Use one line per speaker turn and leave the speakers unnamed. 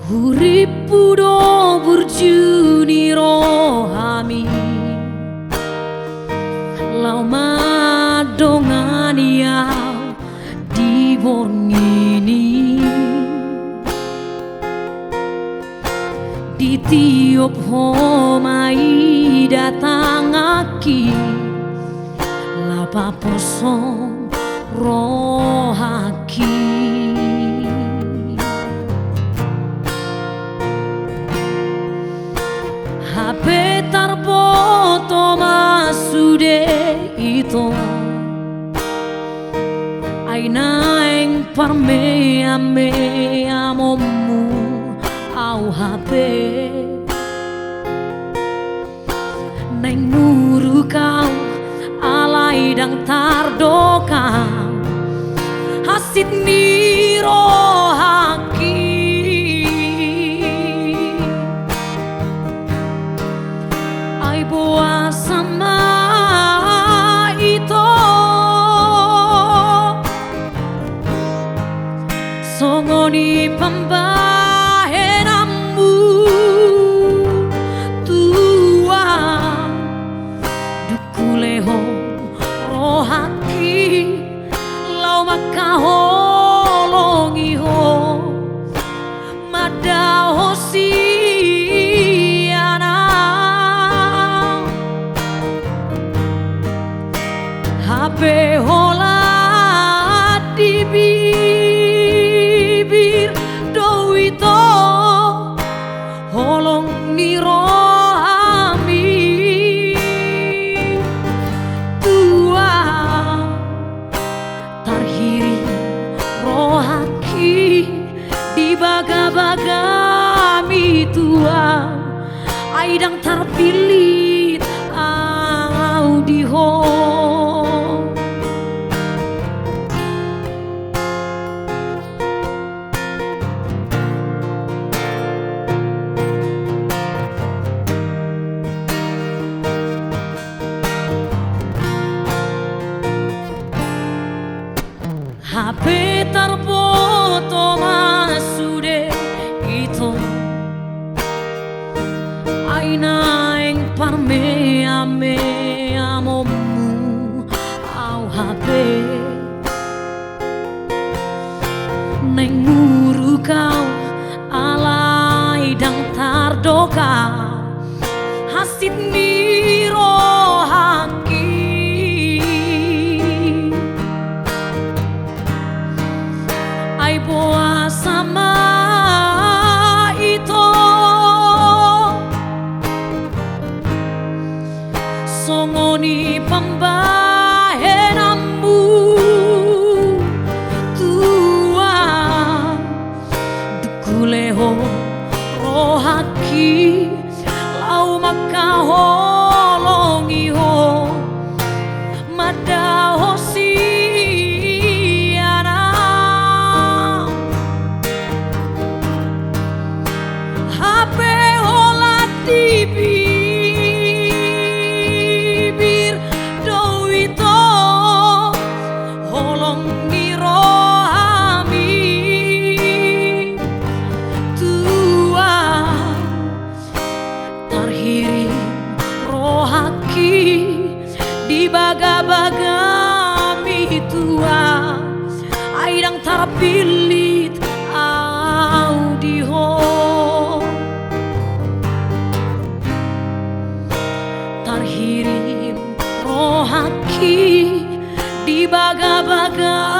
Uripku do burjuni rohami lau madongani au di borngini di tiup homai datang aki lau paposong rohaki. Hape tarpoto masude ito aina eng parme ame amomu au hape neng muru kau alai dang tardoka hasit niro haki ai boa sama ito songoni pambahenamu tua dukuleho rohaki lau makaholongi ho madahosi hape hola di bibir do ito holong ni rohami tua tarhiri rohaki di baga-bagami tua aidang tarpilit au di ho. Hape tarpoto masude ito aina eng parme ame amomu au hape neng muru kau alai dang tardoka hasit niro haki ai boa sama ito songoni pambahenamu tua dukuleho rohaki lau makaholongi ho madahosi bibir do ito holong ni rohami tua tarhiri rohaki di baga-bagami tua aidang tarpilit au di ho. Tarhirim rohaki di baga-baga